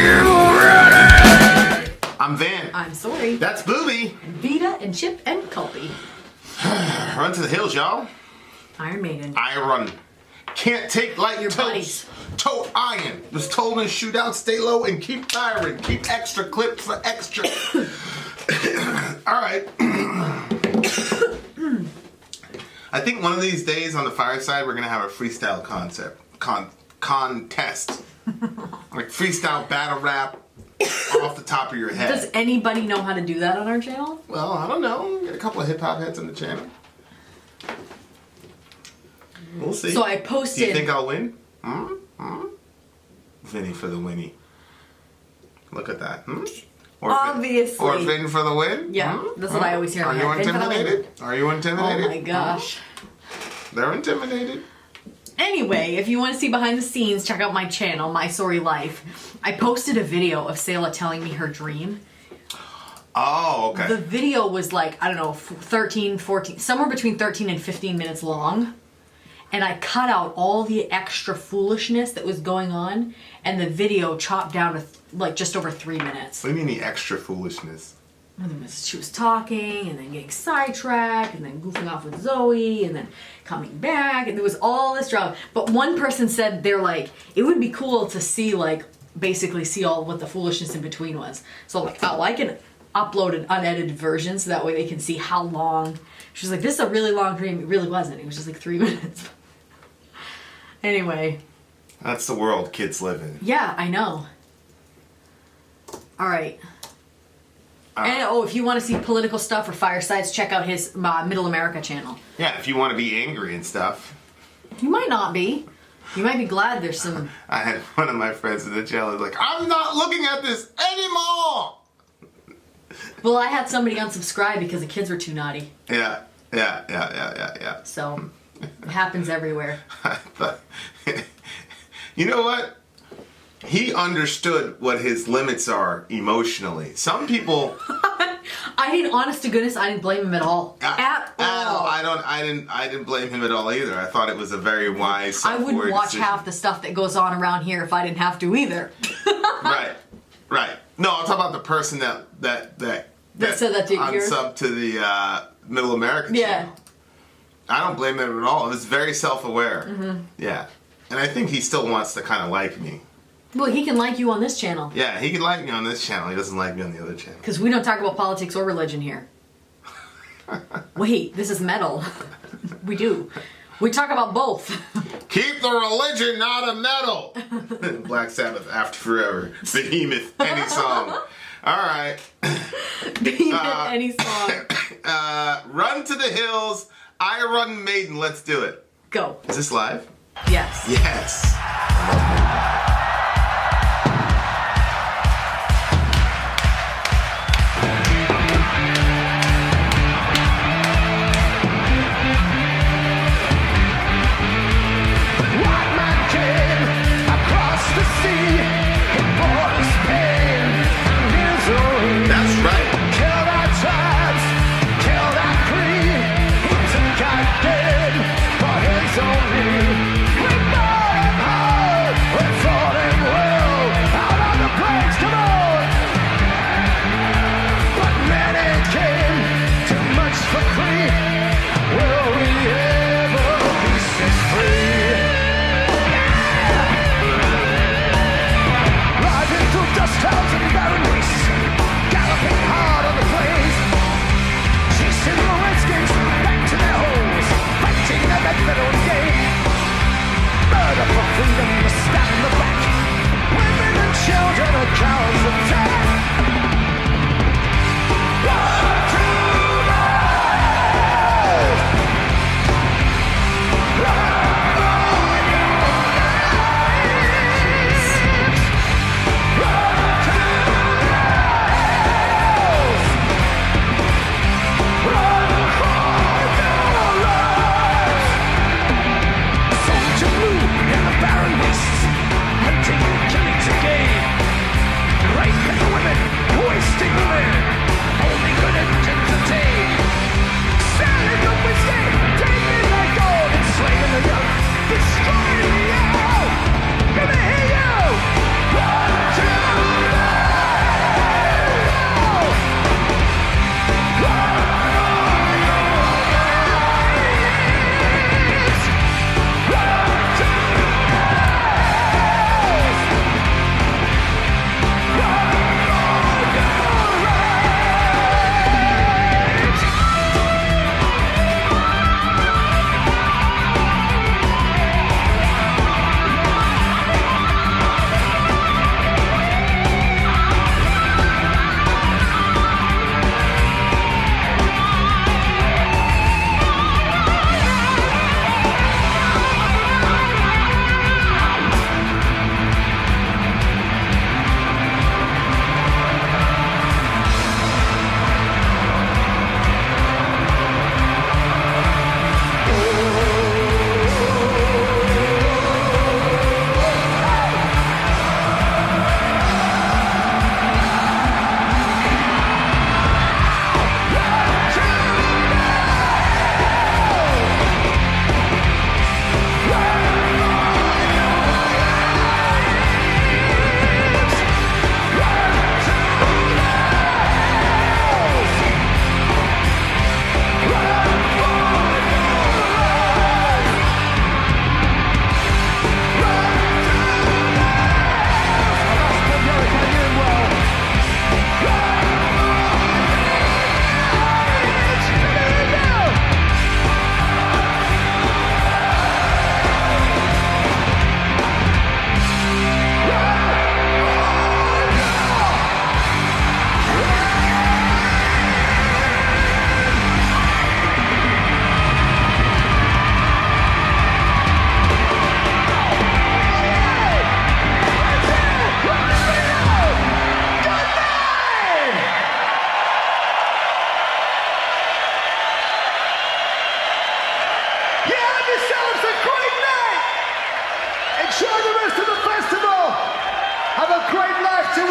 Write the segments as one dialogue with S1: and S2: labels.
S1: you ready? I'm Van.
S2: I'm Sori.
S1: That's Booby.
S2: Vita and Chip and Culpy.
S1: Run to the hills, y'all.
S2: Iron Maiden.
S1: I run. Can't take light
S2: Your
S1: totes.
S2: buddies.
S1: Tote iron. Was told in shootout, stay low and keep firing. Keep extra clips for extra. All right. I think one of these days on the fireside we're gonna have a freestyle contest. Like freestyle battle rap off the top of your head.
S2: Does anybody know how to do that on our channel?
S1: Well, I don't know. Get a couple of hip hop heads on the channel. We'll see.
S2: So I posted.
S1: Do you think I'll win? Vinny for the winnie. Look at that.
S2: Obviously.
S1: Or Vin for the win?
S2: Yeah, that's what I always hear.
S1: Are you intimidated? Are you intimidated?
S2: Oh my gosh.
S1: They're intimidated.
S2: Anyway, if you want to see behind the scenes, check out my channel, My Sori Life. I posted a video of Sayla telling me her dream.
S1: Oh, okay.
S2: The video was like, I don't know, 13, 14, somewhere between 13 and 15 minutes long. And I cut out all the extra foolishness that was going on, and the video chopped down to like just over 3 minutes.
S1: What do you mean the extra foolishness?
S2: She was talking, and then getting sidetracked, and then goofing off with Zoe, and then coming back, and there was all this drama. But one person said they're like, it would be cool to see like, basically see all what the foolishness in between was. So like, oh, I can upload an unedited version so that way they can see how long. She was like, this is a really long dream. It really wasn't. It was just like 3 minutes. Anyway.
S1: That's the world kids live in.
S2: Yeah, I know. All right. And if you want to see political stuff or firesides, check out his Middle America channel.
S1: Yeah, if you want to be angry and stuff.
S2: You might not be. You might be glad there's some...
S1: I had one of my friends in the channel like, I'm not looking at this anymore!
S2: Well, I had somebody unsubscribe because the kids were too naughty.
S1: Yeah.
S2: So, it happens everywhere.
S1: But, you know what? He understood what his limits are emotionally. Some people...
S2: I didn't, honest to goodness, I didn't blame him at all. At all.
S1: I didn't blame him at all either. I thought it was a very wise,
S2: I wouldn't watch
S1: decision.
S2: half the stuff that goes on around here if I didn't have to either.
S1: Right. No, I'm talking about the person that
S2: said that to
S1: unsub to the Middle American channel. I don't blame them at all. It was very self-aware. Mm-hmm. Yeah. And I think he still wants to kind of like me.
S2: Well, he can like you on this channel.
S1: Yeah, he can like me on this channel. He doesn't like me on the other channel.
S2: Because we don't talk about politics or religion here. Wait, this is metal. We do. We talk about both.
S1: Keep the religion out of metal. Black Sabbath, After Forever, Behemoth, any song. All right.
S2: Behemoth, any song.
S1: Run to the hills. I run Maiden. Let's do it.
S2: Go.
S1: Is this live?
S2: Yes.
S1: Yes. I love Maiden.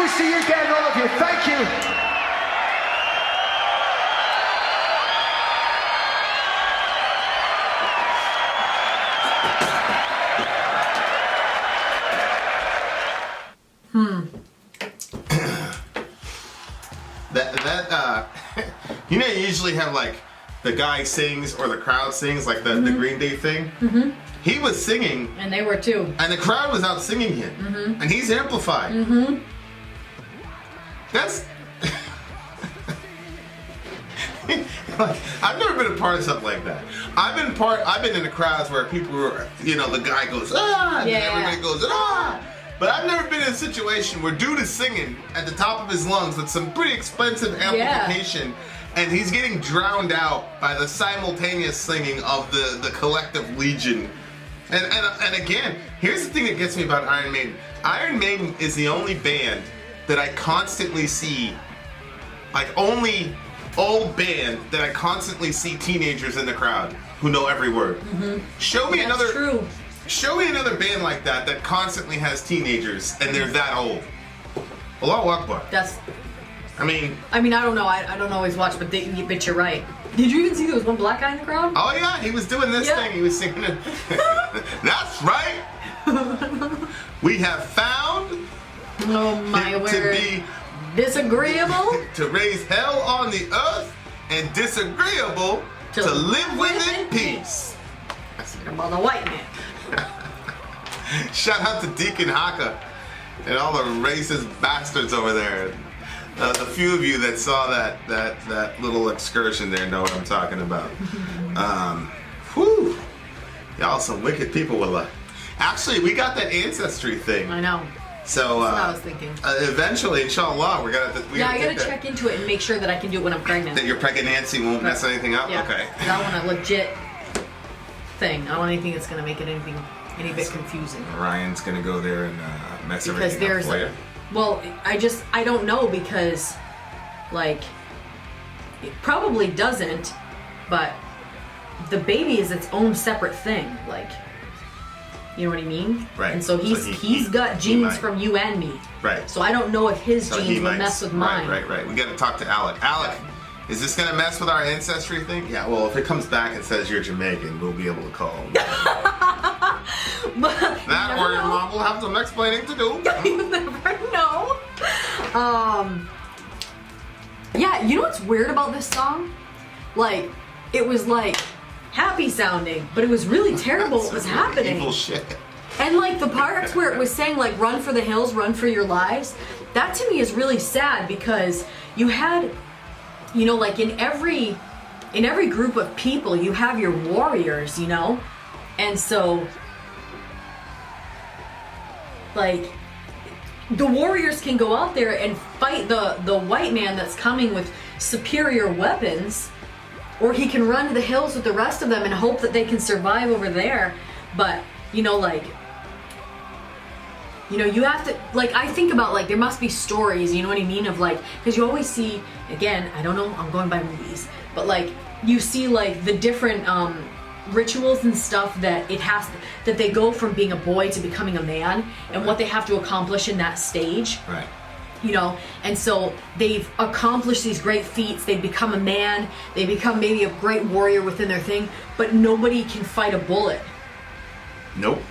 S3: to see you again, all of you. Thank you.
S1: You know, you usually have like the guy sings or the crowd sings, like the Green Day thing. Mm-hmm. He was singing,
S2: and they were too,
S1: and the crowd was out singing him, and he's amplified. Mm-hmm. That's like, I've never been a part of something like that. I've been in the crowds where people were, you know, the guy goes and everybody goes But I've never been in a situation where dude is singing at the top of his lungs with some pretty expensive amplification, and he's getting drowned out by the simultaneous singing of the collective legion. And again, here's the thing that gets me about Iron Maiden. Iron Maiden is the only band that I constantly see, like only old band that I constantly see teenagers in the crowd who know every word. Mm-hmm. Show me another band like that that constantly has teenagers and they're that old. Allahu Akbar. I mean, I don't know. I don't always watch, but you're right. Did you even see there was one black guy in the crowd? Oh yeah, he was doing this thing. He was singing it. That's right. We have found to be
S2: disagreeable,
S1: to raise hell on the earth, and disagreeable to live within peace.
S2: That's about the white man.
S1: Shout out to Deacon Haka and all the racist bastards over there. The few of you that saw that little excursion there know what I'm talking about. Whew. Y'all some wicked people, Willa. Actually, we got that ancestry thing.
S2: I know.
S1: So
S2: that's what I was thinking.
S1: Eventually, inshallah, I gotta
S2: check into it and make sure that I can do it when I'm pregnant.
S1: That your pregnancy won't mess anything up?
S2: Yeah.
S1: Okay.
S2: I want a legit thing. I don't want anything that's gonna make it any bit confusing.
S1: Ryan's gonna go there and mess everything up for you.
S2: Well, I don't know because, like, it probably doesn't, but the baby is its own separate thing, like, you know what I mean?
S1: Right.
S2: And so he's got genes from you and me.
S1: Right.
S2: So I don't know if his genes will mess with mine.
S1: Right. We gotta talk to Alec. Alec, is this gonna mess with our ancestry thing? Yeah, well, if it comes back and says you're Jamaican, we'll be able to call him. That or your mom will have some explaining to do.
S2: You never know. Yeah, you know what's weird about this song? Like, it was like happy sounding, but it was really terrible what was happening.
S1: Evil shit.
S2: And like the parts where it was saying like run for the hills, run for your lives, that to me is really sad because you had, you know, like in every group of people you have your warriors, you know? And so like the warriors can go out there and fight the white man that's coming with superior weapons, or he can run to the hills with the rest of them and hope that they can survive over there. But you know, like, you know, you have to, like, I think about, like, there must be stories, you know what I mean, of like, because you always see, again, I don't know, I'm going by movies, but like you see like the different rituals and stuff that that they go from being a boy to becoming a man, and what they have to accomplish in that stage.
S1: Right.
S2: You know, and so they've accomplished these great feats, they become a man, they become maybe a great warrior within their thing, but nobody can fight a bullet.
S1: Nope.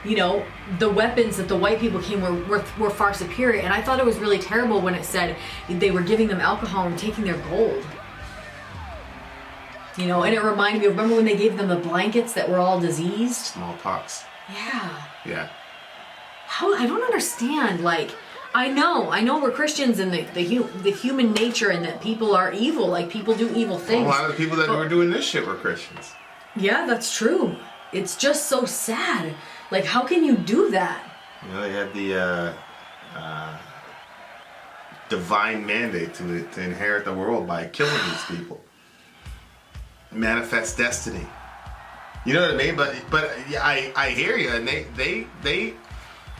S2: You know, the weapons that the white people came were far superior, and I thought it was really terrible when it said they were giving them alcohol and taking their gold. You know, and it reminded me, remember when they gave them the blankets that were all diseased?
S1: Smallpox.
S2: Yeah.
S1: Yeah.
S2: How, I don't understand, like, I know we're Christians and the human nature and that people are evil, like people do evil things.
S1: A lot of the people that were doing this shit were Christians. Yeah,
S2: that's true. It's just so sad. Like, how can you do that?
S1: You know, they had the divine mandate to inherit the world by killing these people. Manifest destiny. You know what I mean? But I hear you, and they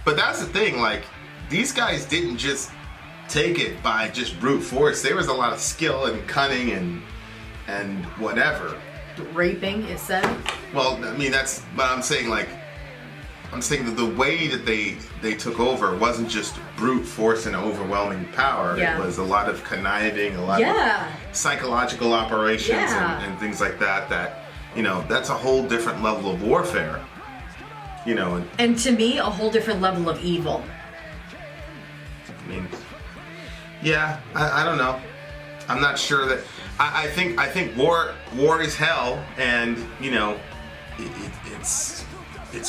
S1: but that's the thing, like, these guys didn't just take it by just brute force. There was a lot of skill and cunning and whatever.
S2: Raping, it said.
S1: Well, I mean, that's, but I'm saying, like, I'm saying that the way that they took over wasn't just brute force and overwhelming power.
S2: Yeah.
S1: It was a lot of conniving, a lot of psychological operations and things like that. That, you know, that's a whole different level of warfare. You know,
S2: and to me, a whole different level of evil.
S1: I mean, yeah, I don't know. I'm not sure that. I think war is hell, and you know, it's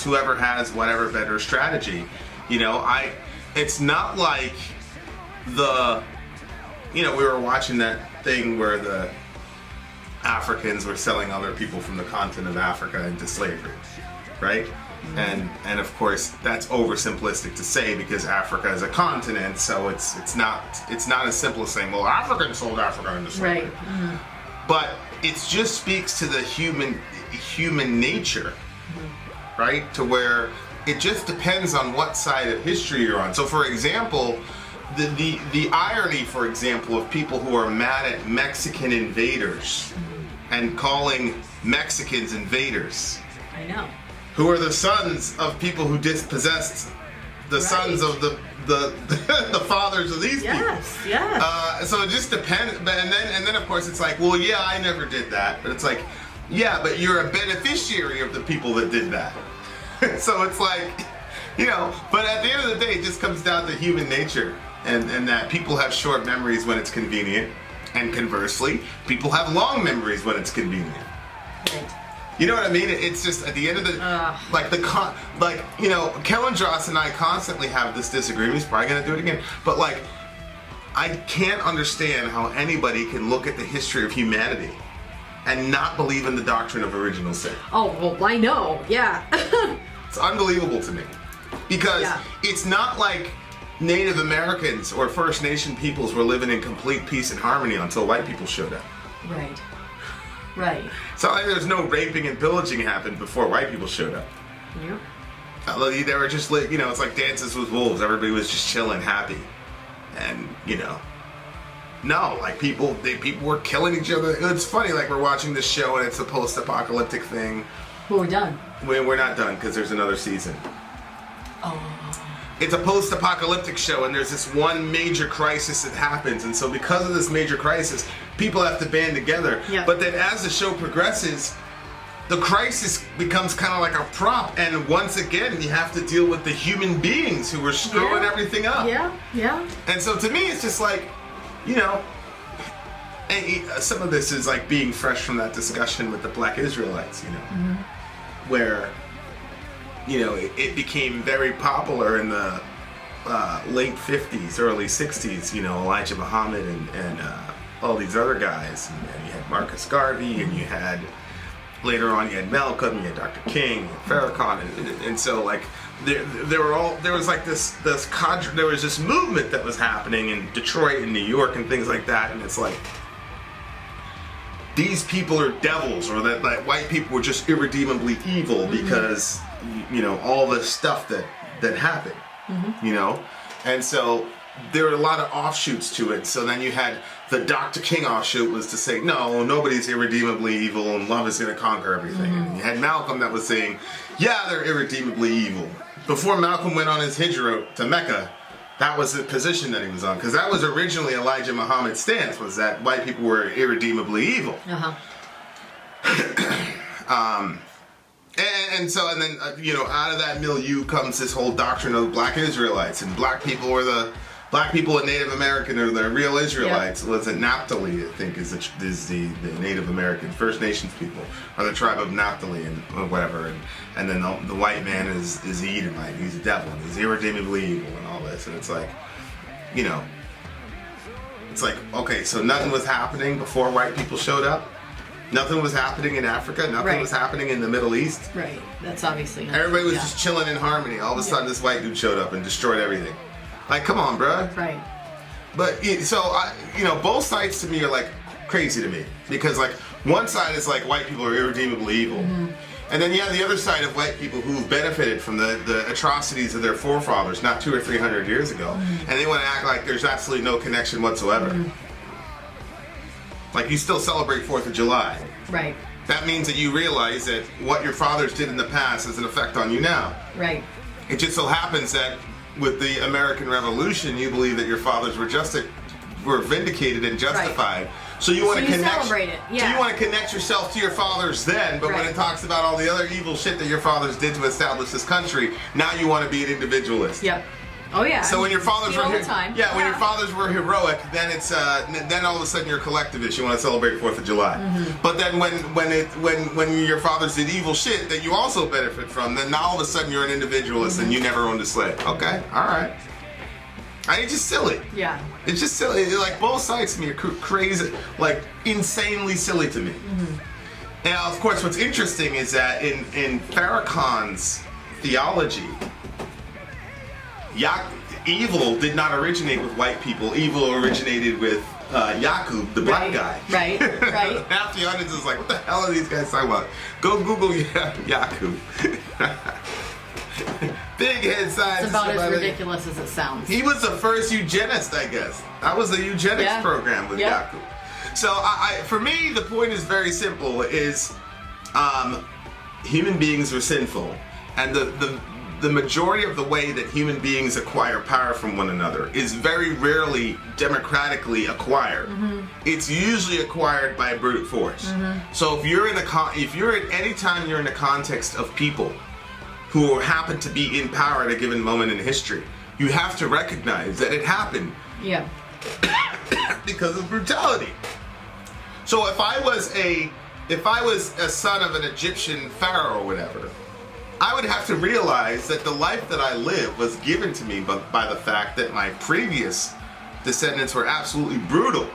S1: whoever has whatever better strategy. You know, it's not like you know, we were watching that thing where the Africans were selling other people from the continent of Africa into slavery, right? And of course that's oversimplistic to say because Africa is a continent, so it's not as simple as saying, well, Africans sold Africa into slavery.
S2: Right. Mm-hmm.
S1: But it just speaks to the human nature, right? To where it just depends on what side of history you're on. So for example, the irony, for example, of people who are mad at Mexican invaders and calling Mexicans invaders.
S2: I know.
S1: Who are the sons of people who dispossessed the sons of the the fathers of these people.
S2: Yes.
S1: So it just depends. And then of course it's like, well, yeah, I never did that. But it's like, yeah, but you're a beneficiary of the people that did that. So it's like, you know. But at the end of the day, it just comes down to human nature, and that people have short memories when it's convenient, and conversely, people have long memories when it's convenient.
S2: Right.
S1: You know what I mean? It's just at the end of the you know, Kellen Dross and I constantly have this disagreement. He's probably gonna do it again. But like, I can't understand how anybody can look at the history of humanity and not believe in the doctrine of original sin.
S2: Oh well, I know. Yeah.
S1: It's unbelievable to me because it's not like Native Americans or First Nation peoples were living in complete peace and harmony until white people showed up.
S2: Right. Right.
S1: It's not like there's no raping and pillaging happened before white people showed up.
S2: Yeah.
S1: They were just like, you know, it's like Dances with Wolves. Everybody was just chilling, happy, and you know, no, like people were killing each other. It's funny, like we're watching this show and it's a post-apocalyptic thing.
S2: Well, we're done.
S1: We're not done because there's another season.
S2: Oh.
S1: It's a post-apocalyptic show, and there's this one major crisis that happens, and so because of this major crisis, people have to band together.
S2: Yeah.
S1: But then as the show progresses, the crisis becomes kind of like a prop, and once again, you have to deal with the human beings who are screwing everything up.
S2: Yeah.
S1: And so to me, it's just like, you know, and some of this is like being fresh from that discussion with the Black Israelites, you know, where, you know, it became very popular in the late 50s, early 60s, you know, Elijah Muhammad and all these other guys. And you had Marcus Garvey, and you had, later on, you had Malcolm, you had Dr. King, you had Farrakhan. And so, like, there was like this cadre, there was this movement that was happening in Detroit and New York and things like that. And it's like, these people are devils, or that like white people were just irredeemably evil because, you know, all this stuff that happened, you know? And so there were a lot of offshoots to it. So then you had the Dr. King offshoot was to say, no, nobody's irredeemably evil and love is going to conquer everything. And you had Malcolm that was saying, yeah, they're irredeemably evil. Before Malcolm went on his hijrah to Mecca, that was the position that he was on. Because that was originally Elijah Muhammad's stance, was that white people were irredeemably evil. And then, you know, out of that milieu comes this whole doctrine of Black Israelites, and black people and Native American are the real Israelites. Was it Naphtali? I think is the Native American First Nations people, or the tribe of Naphtali and whatever. And then the white man is the Edomite. He's a devil. And he's irredeemably evil and all this. And it's like, you know, it's like, okay, so nothing was happening before white people showed up. Nothing was happening in Africa. Nothing was happening in the Middle East.
S2: Right. That's obviously not.
S1: Everybody was just chilling in harmony. All of a sudden, this white dude showed up and destroyed everything. Like, come on, bruh.
S2: Right.
S1: But so you know, both sides to me are like crazy to me, because like one side is like white people are irredeemably evil, and then you have the other side of white people who've benefited from the atrocities of their forefathers not 200 or 300 years ago, and they want to act like there's absolutely no connection whatsoever. Like, you still celebrate 4th of July.
S2: Right.
S1: That means that you realize that what your fathers did in the past has an effect on you now.
S2: Right.
S1: It just so happens that with the American Revolution, you believe that your fathers were vindicated and justified. So you want to connect.
S2: Celebrate it. Yeah.
S1: So you want to connect yourself to your fathers then, but when it talks about all the other evil shit that your fathers did to establish this country, now you want to be an individualist.
S2: Yep. Oh yeah.
S1: So when your fathers were
S2: all the time.
S1: when your fathers were heroic, then it's then all of a sudden you're collectivist. You want to celebrate 4th of July.
S2: Mm-hmm.
S1: But then when your fathers did evil shit that you also benefit from, then now all of a sudden you're an individualist and you never owned a slave. Okay, all right. It's just silly.
S2: Yeah.
S1: It's just silly. Like both sides to me are crazy, like insanely silly to me.
S2: Mm-hmm.
S1: Now, of course, what's interesting is that in Farrakhan's theology, evil did not originate with white people. Evil originated with Yakub, the black guy.
S2: Right.
S1: Half the audience is like, what the hell are these guys talking about? Go Google Yakub. Big head size.
S2: It's about as ridiculous as it sounds.
S1: He was the first eugenist, I guess. That was the eugenics program with Yakub. So for me, the point is very simple, is human beings are sinful. And the majority of the way that human beings acquire power from one another is very rarely democratically acquired. It's usually acquired by brute force. So if you're anytime you're in the context of people who happen to be in power at a given moment in history, you have to recognize that it happened because of brutality. So if I was a son of an Egyptian pharaoh or whatever, I would have to realize that the life that I live was given to me by the fact that my previous descendants were absolutely brutal.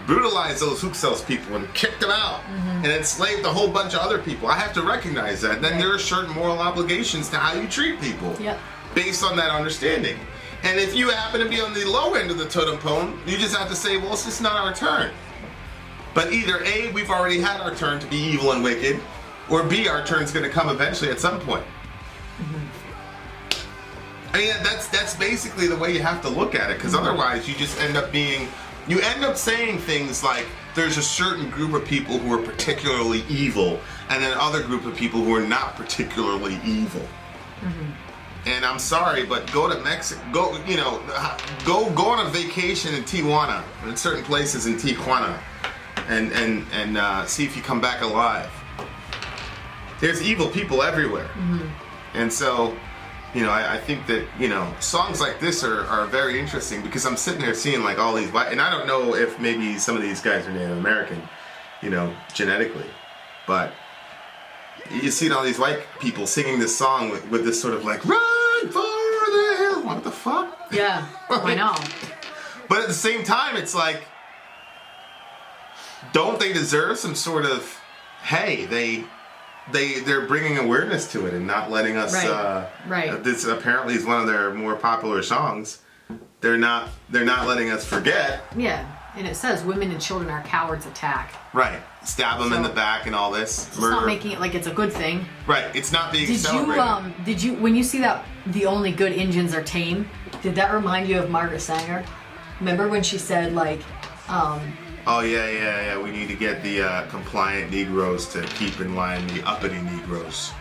S1: Brutalized those Hyksos people and kicked them out and enslaved a whole bunch of other people. I have to recognize that. Then there are certain moral obligations to how you treat people based on that understanding. And if you happen to be on the low end of the totem pole, you just have to say, well, it's just not our turn. But either A, we've already had our turn to be evil and wicked, or B, our turn's going to come eventually at some point. I mean, that's basically the way you have to look at it, because otherwise you just end up saying things like there's a certain group of people who are particularly evil and then other group of people who are not particularly evil. And I'm sorry, but go to Mexico, go on a vacation in Tijuana, in certain places in Tijuana, and see if you come back alive. There's evil people everywhere. And so, I think that, songs like this are very interesting, because I'm sitting there seeing like all these white, and I don't know if maybe some of these guys are Native American, genetically, but you see all these white people singing this song with this sort of like, run for the hill. What the fuck?
S2: Yeah, I know.
S1: But at the same time, it's like, don't they deserve some sort of, hey, they're bringing awareness to it and not letting us.
S2: Right.
S1: This apparently is one of their more popular songs. They're not letting us forget.
S2: Yeah, and it says women and children are cowards attack.
S1: Right. Stab them in the back and all this.
S2: It's not making it like it's a good thing.
S1: Right. It's not being celebrated.
S2: Did you when you see that the only good Indians are tame? Did that remind you of Margaret Sanger? Remember when she said like.
S1: Oh yeah. We need to get the compliant Negroes to keep in line the uppity Negroes.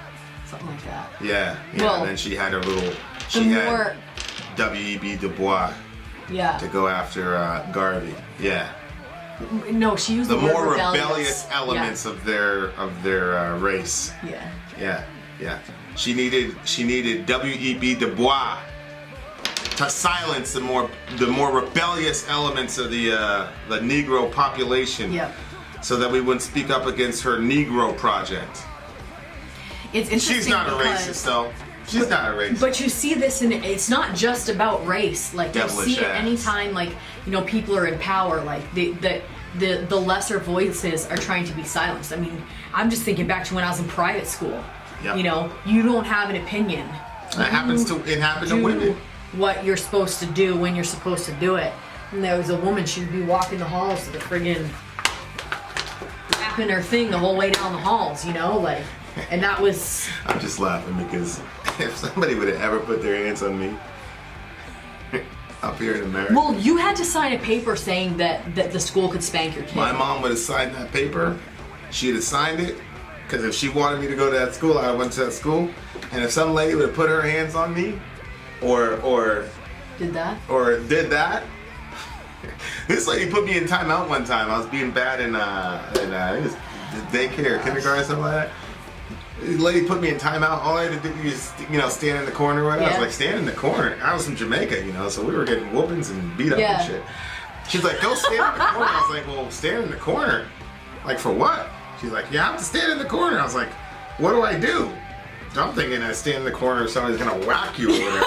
S2: Something like that.
S1: Yeah. Well, and then she had her little. Had W.E.B. Du Bois.
S2: Yeah.
S1: To go after Garvey. Yeah.
S2: No, she used the word
S1: more rebellious elements of their race.
S2: Yeah.
S1: Yeah. She needed W.E.B. Du Bois to silence the more rebellious elements of the Negro population.
S2: Yep.
S1: So that we wouldn't speak up against her Negro project.
S2: It's interesting.
S1: She's not a racist, though. She's not a racist.
S2: But you see this, and it's not just about race. Like you see it anytime, like people are in power, like the lesser voices are trying to be silenced. I mean, I'm just thinking back to when I was in private school.
S1: Yep.
S2: You don't have an opinion.
S1: It happened to women.
S2: What you're supposed to do when you're supposed to do it. And there was a woman, she'd be walking the halls with a friggin' rapping her thing the whole way down the halls, and that was. I'm
S1: just laughing because if somebody would have ever put their hands on me up here in America.
S2: Well, you had to sign a paper saying that the school could spank your kid.
S1: My mom would have signed that paper. She'd have signed it, Because if she wanted me to go to that school, I went to that school. And if some lady would have put her hands on me, or
S2: Did that?
S1: did that, this lady put me in timeout one time. I was being bad in I think it was daycare, kindergarten, something like that. The lady put me in timeout. All I had to do was, stand in the corner. Or whatever. I was like, stand in the corner. I was from Jamaica, so we were getting whoopings and beat up and shit. She's like, go stand in the corner. I was like, well, stand in the corner? Like, for what? She's like, yeah, I have to stand in the corner. I was like, what do I do? I'm thinking I stand in the corner, somebody's gonna whack you or whatever.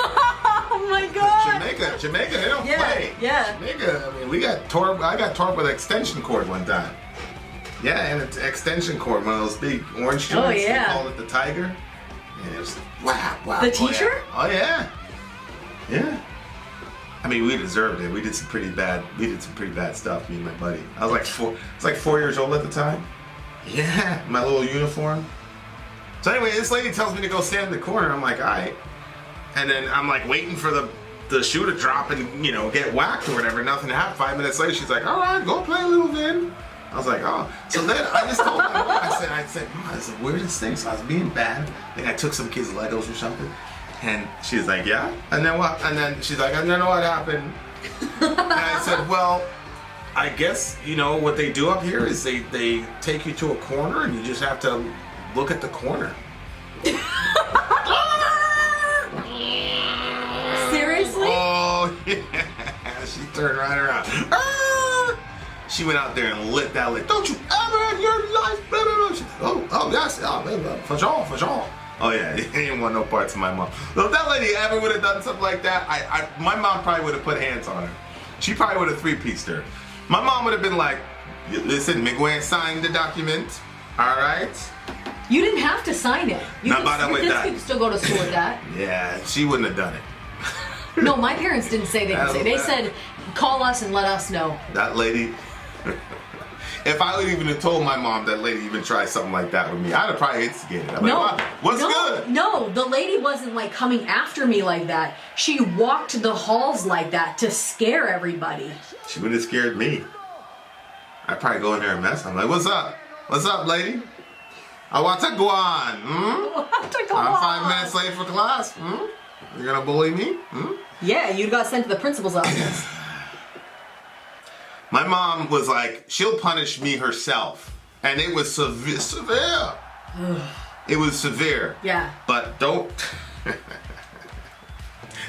S2: Oh my god!
S1: Jamaica, they don't play.
S2: Yeah.
S1: Jamaica, I mean, I got torn with an extension cord one time. Yeah, and it's extension cord, one of those big orange joints.
S2: Oh yeah.
S1: They call it the Tiger. And it was wow.
S2: The teacher?
S1: Oh yeah. Yeah. I mean, we deserved it. We did some pretty bad stuff, me and my buddy. I was like 4 years old at the time. Yeah, my little uniform. So anyway, this lady tells me to go stand in the corner. I'm like, all right. And then I'm like waiting for the shoe to drop and, get whacked or whatever. Nothing happened. 5 minutes later, she's like, all right, go play a little Vin. I was like, oh. So then I just told my mom, I said, Mom, it's the weirdest thing. So I was being bad. I think I took some kids' Legos or something. And she's like, yeah? And then what? And then she's like, and then what happened? And I said, well, I guess, what they do up here is they take you to a corner and you just have to look at the corner.
S2: Seriously?
S1: Oh, yeah. She turned right around. She went out there and lit that lit. Don't you ever in your life, blah, blah, blah. She, oh, yes, for sure. Oh, yeah, he didn't want no parts of my mom. So if that lady ever would have done something like that, my mom probably would have put hands on her. She probably would have three-pieced her. My mom would have been like, listen, me go and sign the document, all right?
S2: You didn't have to sign it. Your kids could still go to school with that.
S1: Yeah, she wouldn't have done it.
S2: No, my parents didn't say they could say. They said, call us and let us know.
S1: That lady, if I would even have told my mom that lady even tried something like that with me, I'd have probably instigated. I'm like, what's good?
S2: No, the lady wasn't like coming after me like that. She walked the halls like that to scare everybody.
S1: She would have scared me. I'd probably go in there and mess. I'm like, what's up? What's up, lady? I want to go on. I'm 5 minutes late for class. You're gonna bully me?
S2: Yeah, you got sent to the principal's office.
S1: My mom was like, she'll punish me herself. And it was severe. It was severe.
S2: Yeah.
S1: But don't,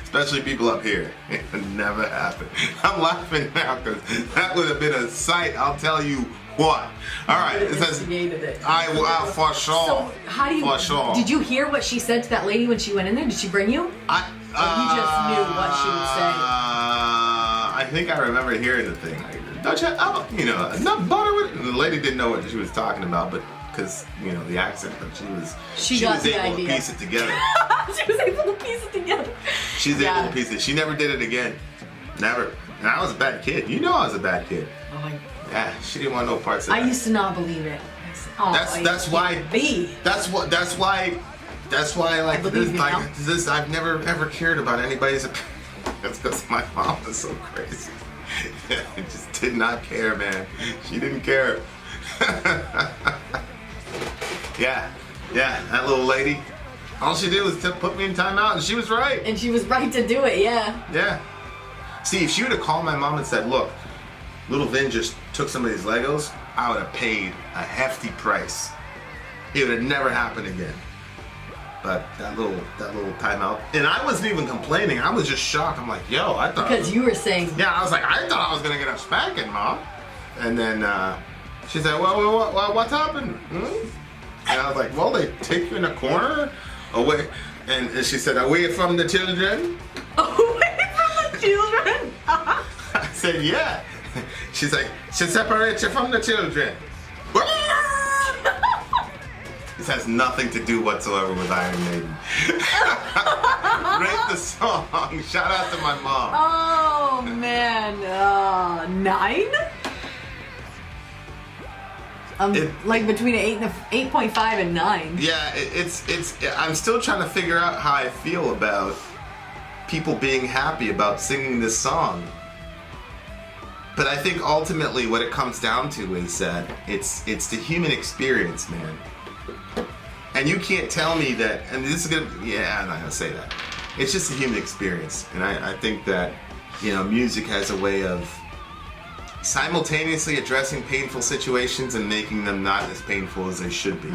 S1: especially people up here, it would never happen. I'm laughing now because that would have been a sight, I'll tell you what. All right. It says, for sure.
S2: So how do you,
S1: for sure.
S2: Did you hear what she said to that lady when she went in there? Did she bring you? You just knew what she would say.
S1: I think I remember hearing the thing. Don't you, not butter with it. And the lady didn't know what she was talking about, but because, the accent, but she was able to piece it together.
S2: She was able to piece it together.
S1: She's able to piece it. She never did it again. Never. And I was a bad kid. You know I was a bad kid.
S2: Oh my.
S1: Yeah, she didn't want no parts of that.
S2: I used to not believe it.
S1: That's why. That's why like this. I've never ever cared about anybody's opinion. That's because my mom was so crazy. I just did not care, man. She didn't care. Yeah, that little lady. All she did was put me in timeout, and she was right.
S2: And she was right to do it, yeah.
S1: Yeah. See, if she would have called my mom and said, look, little Vin just took some of these Legos, I would have paid a hefty price. It would have never happened again. But that little timeout, and I wasn't even complaining. I was just shocked. I'm like, yo, I thought
S2: because you were saying.
S1: Yeah, I was like, I thought I was gonna get a spanking, Mom. And then she said, well, what's happened? And I was like, well, they take you in a corner away, and she said, away from the children.
S2: Away from the children.
S1: I said, yeah. She's like, should separate you from the children. This has nothing to do whatsoever with Iron Maiden. Rate the song. Shout out to my mom.
S2: Oh man, 9? Like between an 8.5 and 9.
S1: Yeah, it's. I'm still trying to figure out how I feel about people being happy about singing this song. But I think ultimately what it comes down to is that it's the human experience, man. And you can't tell me that, and this is gonna, yeah, I'm not gonna say that. It's just a human experience. And I think that, you know, music has a way of simultaneously addressing painful situations and making them not as painful as they should be.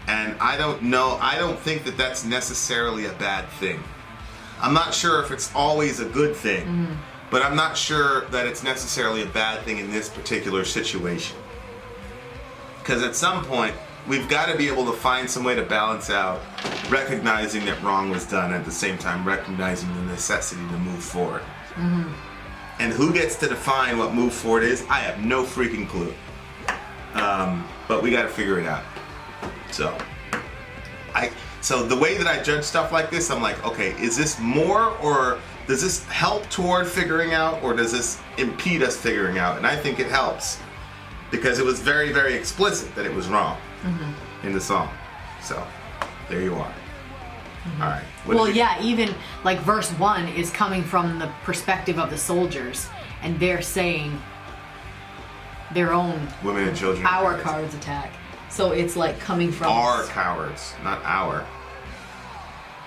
S1: And I don't think that that's necessarily a bad thing. I'm not sure if it's always a good thing, but I'm not sure that it's necessarily a bad thing in this particular situation. Because at some point, we've got to be able to find some way to balance out recognizing that wrong was done, at the same time recognizing the necessity to move forward. And who gets to define what move forward is, I have no freaking clue. But we got to figure it out. So the way that I judge stuff like this, I'm like, okay, is this more, or does this help toward figuring out, or does this impede us figuring out? And I think it helps, because it was very, very explicit that it was wrong in the song. So there you are. All right.
S2: Well, yeah, even like verse 1 is coming from the perspective of the soldiers, and they're saying their own
S1: women and children.
S2: Our cowards attack. So it's like coming from
S1: our cowards, not our.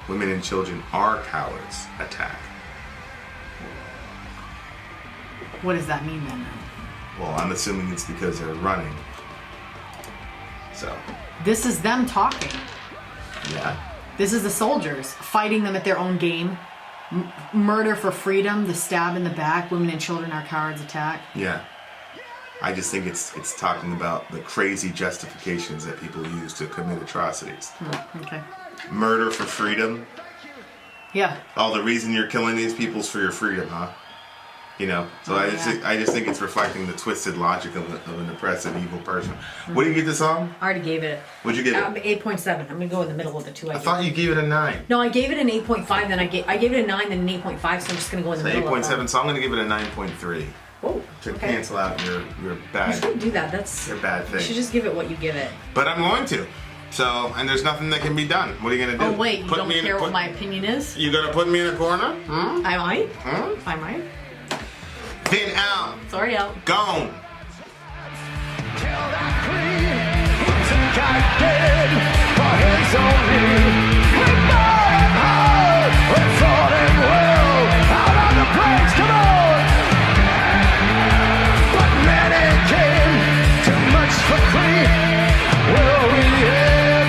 S1: Women and children are cowards attack.
S2: What does that mean then?
S1: Well, I'm assuming it's because they're running. So.
S2: This is them talking.
S1: Yeah.
S2: This is the soldiers fighting them at their own game. Murder for freedom, the stab in the back, women and children are cowards attack.
S1: Yeah. I just think it's talking about the crazy justifications that people use to commit atrocities.
S2: Okay.
S1: Murder for freedom.
S2: Yeah.
S1: Oh, the reason you're killing these people is for your freedom, huh? You know, so I just think it's reflecting the twisted logic of an oppressive, evil person. What do you give the song?
S2: I already gave it.
S1: What'd you give it?
S2: 8.7. I'm gonna go in the middle of the two.
S1: I thought you gave it a 9.
S2: No, I gave it an 8.5. Then I gave it a 9, then an 8.5. So I'm just gonna go in the middle.
S1: 8.7. So I'm gonna give it a 9.3.
S2: Oh,
S1: to
S2: okay.
S1: cancel out your bad.
S2: You shouldn't do that. That's
S1: your bad thing.
S2: You should just give it what you give it.
S1: But I'm going to. So, and there's nothing that can be done. What are you gonna do?
S2: Oh wait, you don't care what my opinion is?
S1: You gonna put me in a corner?
S2: I might.
S1: Hmm?
S2: I might.
S1: Vin out.
S2: Sorry, out.
S1: Gone.
S3: Till that queen,